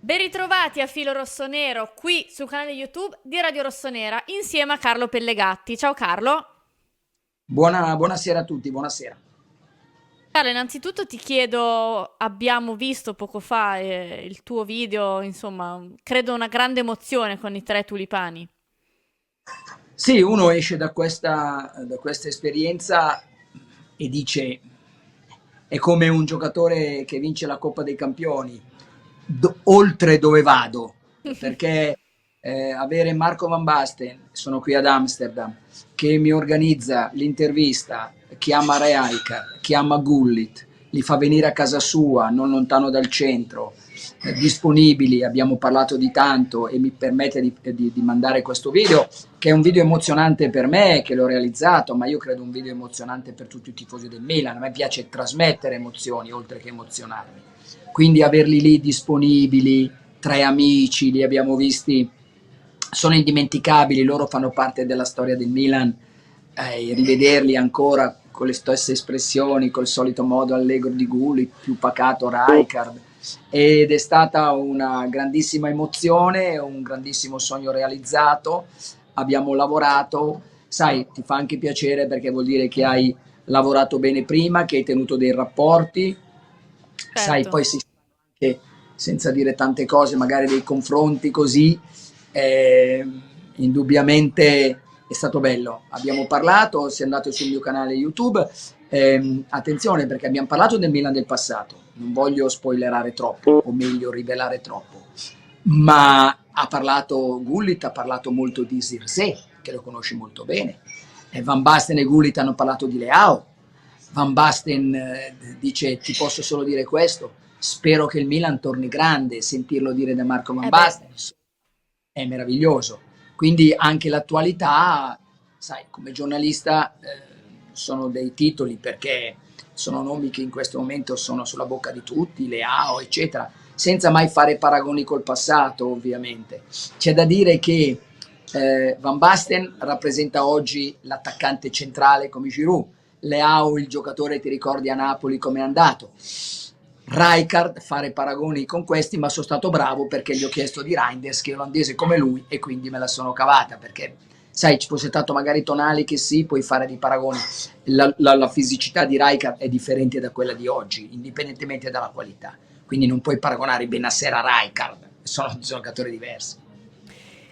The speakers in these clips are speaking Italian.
Ben ritrovati a Filo Rossonero qui sul canale YouTube di Radio Rossonera insieme a Carlo Pellegatti. Ciao Carlo. Buonasera a tutti, buonasera. Carlo, innanzitutto ti chiedo, abbiamo visto poco fa il tuo video, insomma, credo una grande emozione con i tre tulipani. Sì, uno esce da questa esperienza e dice, è come un giocatore che vince la Coppa dei Campioni, oltre dove vado, perché avere Marco Van Basten, sono qui ad Amsterdam, che mi organizza l'intervista, chiama Rijkaard, chiama Gullit, li fa venire a casa sua, non lontano dal centro, disponibili, abbiamo parlato di tanto e mi permette di mandare questo video, che è un video emozionante per me, che l'ho realizzato, ma io credo un video emozionante per tutti i tifosi del Milan. A me piace trasmettere emozioni oltre che emozionarmi. Quindi averli lì disponibili, tre amici, li abbiamo visti, sono indimenticabili, loro fanno parte della storia del Milan, rivederli ancora con le stesse espressioni, col solito modo allegro di Gullit, più pacato Rijkaard, ed è stata una grandissima emozione, un grandissimo sogno realizzato. Abbiamo lavorato, sai, ti fa anche piacere perché vuol dire che hai lavorato bene prima, che hai tenuto dei rapporti, sai, Certo. poi si anche, senza dire tante cose, magari dei confronti così, eh, indubbiamente è stato bello. Abbiamo parlato, se andate sul mio canale YouTube, attenzione perché abbiamo parlato del Milan del passato, non voglio spoilerare troppo, o meglio rivelare troppo, ma ha parlato Gullit, ha parlato molto di Zirkzee, che lo conosci molto bene, e Van Basten e Gullit hanno parlato di Leao. Van Basten dice ti posso solo dire questo, spero che il Milan torni grande, sentirlo dire da Marco Van Eh beh, Basten è meraviglioso. Quindi anche l'attualità, sai, come giornalista sono dei titoli perché sono nomi che in questo momento sono sulla bocca di tutti, Leao, eccetera, senza mai fare paragoni col passato, ovviamente. C'è da dire che Van Basten rappresenta oggi l'attaccante centrale come Giroud, Leao il giocatore, ti ricordi a Napoli come è andato. Rijkaard, fare paragoni con questi, ma sono stato bravo perché gli ho chiesto di Reinders, che è olandese come lui, e quindi me la sono cavata, perché sai, ci fosse stato magari Tonali che sì, puoi fare dei paragoni. La fisicità di Rijkaard è differente da quella di oggi, indipendentemente dalla qualità. Quindi non puoi paragonare Bennacer a Rijkaard, sono giocatori diversi.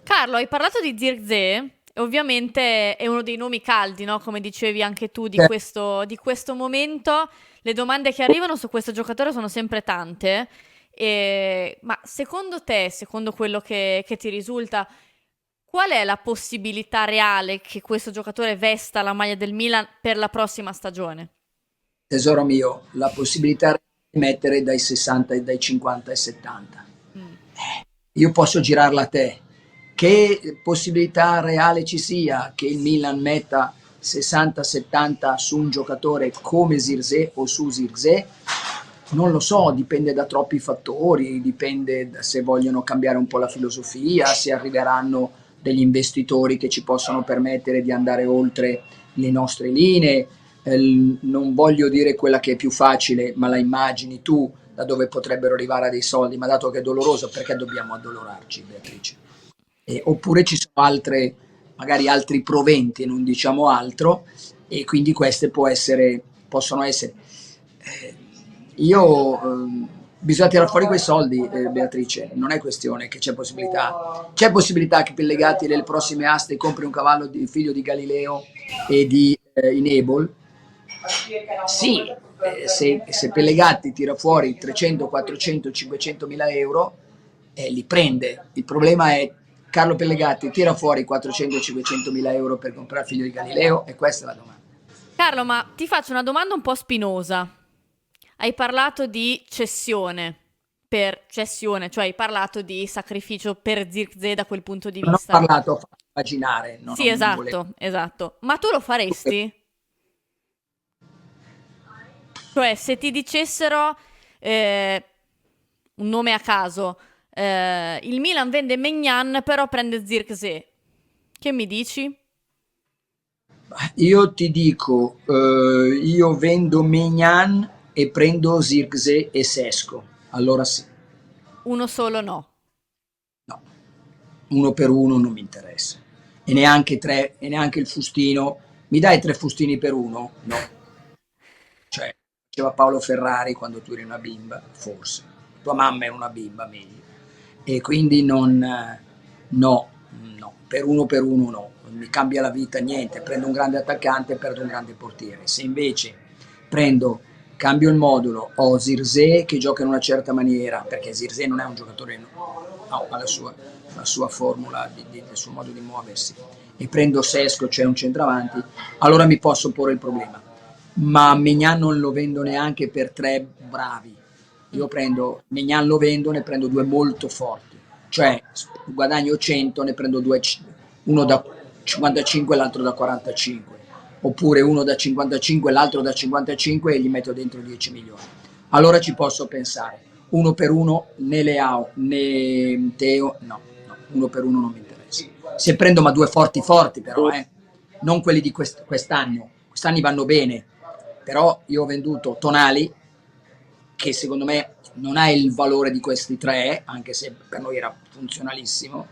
Carlo, hai parlato di Zirkzee, e ovviamente è uno dei nomi caldi, no? Come dicevi anche tu di questo momento. Le domande che arrivano su questo giocatore sono sempre tante. Ma secondo te, secondo quello che ti risulta, qual è la possibilità reale che questo giocatore vesta la maglia del Milan per la prossima stagione? Tesoro mio, la possibilità di mettere dai 60 e dai 50 ai 70. Mm. Io posso girarla a te. Che possibilità reale ci sia che il Milan metta 60-70 su un giocatore come Zirkzee o su Zirkzee? Non lo so, dipende da troppi fattori, dipende da se vogliono cambiare un po' la filosofia, se arriveranno degli investitori che ci possono permettere di andare oltre le nostre linee. Non voglio dire quella che è più facile, ma la immagini tu da dove potrebbero arrivare dei soldi, ma dato che è doloroso, perché dobbiamo addolorarci, Beatrice? Oppure ci sono altre, magari altri proventi, non diciamo altro, e quindi queste possono essere. Eh, bisogna tirare fuori quei soldi, Beatrice, non è questione che c'è possibilità che Pellegatti nelle prossime aste compri un cavallo di figlio di Galileo e di Inebol? Sì, se Pellegatti tira fuori 300, 400, 500 mila euro, li prende. Il problema è Carlo Pellegatti tira fuori 400, 500 mila euro per comprare il figlio di Galileo, e questa è la domanda. Carlo, ma ti faccio una domanda un po' spinosa. Hai parlato di cessione per cessione, cioè hai parlato di sacrificio per Zirkzee da quel punto di Non ho vista. parlato, ho fatto immaginare, Sì, non volevo. esatto, esatto. Ma tu lo faresti? Cioè, se ti dicessero eh, un nome a caso, il Milan vende Maignan, però prende Zirkzee. Che mi dici? Io ti dico, io vendo Maignan e prendo Zirkzee e Sesco, allora sì. Uno solo no. No, uno per uno non mi interessa. E neanche tre, e neanche il fustino. Mi dai 3 fustini per uno? No. Cioè, diceva Paolo Ferrari quando tu eri una bimba, forse. Tua mamma era una bimba, meglio. E quindi non, no, no, per uno no, non mi cambia la vita niente. Prendo un grande attaccante e perdo un grande portiere. Se invece prendo, cambio il modulo, ho Zirze che gioca in una certa maniera, perché Zirze non è un giocatore, no, ha la sua formula, il suo modo di muoversi, e prendo Sesco, cioè un centravanti, allora mi posso porre il problema. Ma Maignan non lo vendo neanche per 3 bravi. Mm. Io prendo Maignan, lo vendo, ne prendo 2 molto forti, cioè guadagno 100, ne prendo 2, uno da 55 e l'altro da 45, oppure uno da 55 e l'altro da 55 e gli metto dentro 10 milioni. Allora ci posso pensare. Uno per uno né Leao né Teo, no, no, uno per uno non mi interessa. Se prendo ma 2 forti forti però, non quelli di quest'anno. Quest'anni vanno bene, però io ho venduto Tonali, che secondo me non ha il valore di questi tre, anche se per noi era funzionalissimo,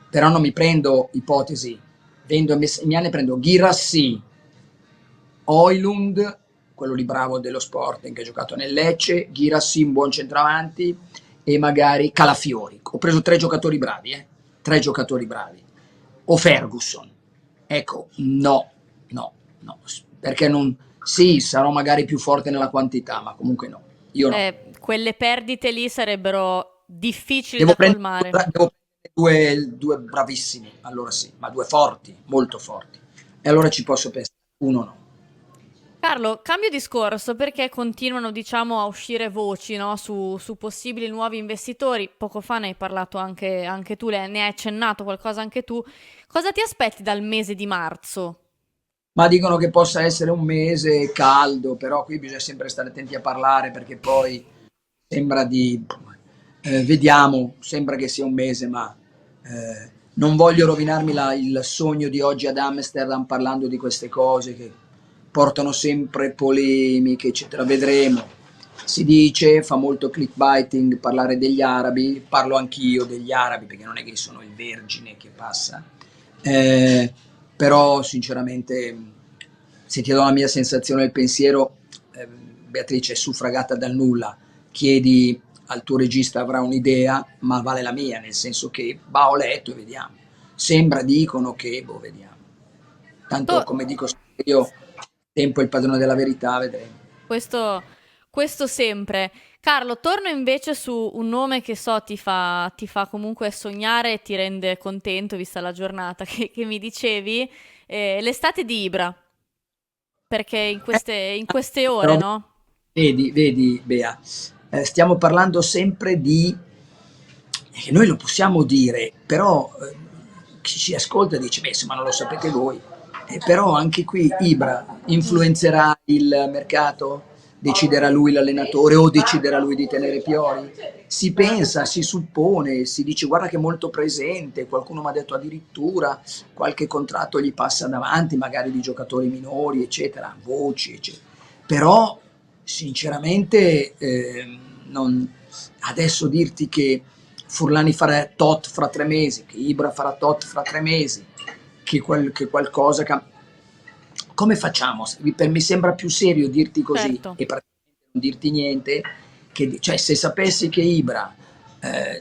però non mi prendo ipotesi, vendo Messina, ne prendo Ghirassi, Oilund, quello lì bravo dello Sporting che ha giocato nel Lecce, Ghirassi un buon centravanti e magari Calafiori. Ho preso 3 giocatori bravi, 3 giocatori bravi. O Ferguson. Ecco, no, no, no, perché non, sì, sarò magari più forte nella quantità, ma comunque no, io no. Quelle perdite lì sarebbero difficili Devo da prendere, colmare. devo prendere due bravissimi, allora sì, ma 2 forti, molto forti. E allora ci posso pensare, uno no. Carlo, cambio discorso perché continuano, diciamo, a uscire voci, no, su possibili nuovi investitori. Poco fa ne hai parlato anche tu, ne hai accennato qualcosa anche tu. Cosa ti aspetti dal mese di marzo? Ma dicono che possa essere un mese caldo, però qui bisogna sempre stare attenti a parlare perché poi sembra di, vediamo, sembra che sia un mese, ma non voglio rovinarmi il sogno di oggi ad Amsterdam parlando di queste cose che portano sempre polemiche, eccetera. Vedremo. Si dice, fa molto clickbaiting parlare degli arabi, parlo anch'io degli arabi perché non è che sono il vergine che passa. Eh, Però sinceramente, se ti do la mia sensazione e il pensiero, Beatrice è suffragata dal nulla, chiedi al tuo regista, avrà un'idea, ma vale la mia, nel senso che va, ho letto e vediamo. Sembra, dicono che, boh, vediamo. Tanto To- come dico io, tempo è il padrone della verità, vedremo. questo, questo sempre. Carlo, torno invece su un nome che so ti fa comunque sognare e ti rende contento, vista la giornata che mi dicevi, l'estate di Ibra, perché in queste ore, Però no? vedi Bea, stiamo parlando sempre di, che noi lo possiamo dire, però chi ci ascolta dice, beh, ma non lo sapete voi. Però anche qui Ibra Mm, influenzerà il mercato? Deciderà lui l'allenatore o deciderà lui di tenere Pioli? Si pensa, si suppone, si dice guarda che è molto presente, qualcuno mi ha detto addirittura qualche contratto gli passa davanti, magari di giocatori minori, eccetera, voci, eccetera. Però sinceramente non, adesso dirti che Furlani farà tot fra 3 mesi, che Ibra farà tot fra 3 mesi, che qualcosa come facciamo? Mi sembra più serio dirti così certo. e praticamente non dirti niente, che, cioè se sapessi che Ibra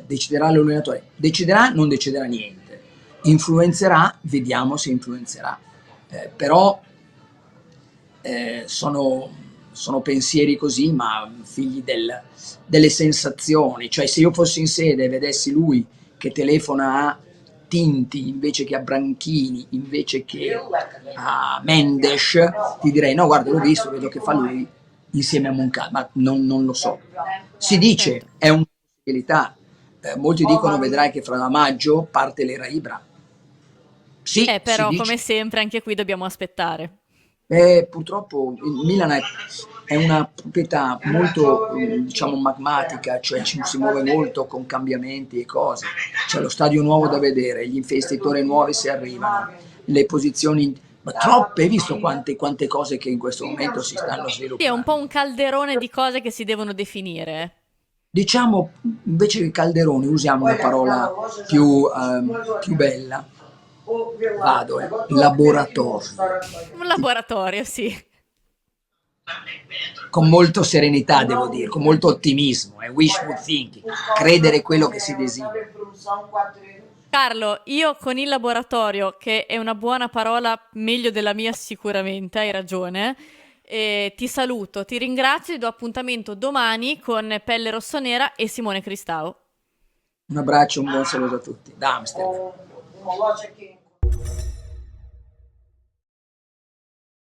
deciderà l'allenatore, deciderà, non deciderà niente, influenzerà, vediamo se influenzerà. Però sono pensieri così, ma figli delle sensazioni. Cioè, se io fossi in sede e vedessi lui che telefona a Tinti invece che a Branchini, invece che a Mendes, ti direi: no, guarda, l'ho visto, vedo che fa lui insieme a Moncada, ma non lo so. Si dice, Certo. è una possibilità. Molti dicono: vedrai che fra maggio parte l'era Ibra. Sì, si Però dice. come sempre anche qui dobbiamo aspettare. Purtroppo il Milan è una proprietà molto, diciamo, magmatica, cioè si muove molto con cambiamenti e cose. C'è lo stadio nuovo da vedere, gli investitori nuovi si arrivano, le posizioni, ma troppe, hai visto quante cose che in questo momento si stanno Sì, è un po' sviluppando. un calderone di cose che si devono definire. Diciamo, invece che calderone, usiamo una parola più bella. Vado, laboratorio. Un laboratorio, sì. Con molto serenità, devo dire, con molto ottimismo, è wishful thinking, credere quello che si desidera. Carlo, io con il laboratorio, che è una buona parola, meglio della mia sicuramente, hai ragione, ti saluto, ti ringrazio e do appuntamento domani con Pelle Rossonera e Simone Cristau. Un abbraccio, un buon saluto a tutti da Amsterdam.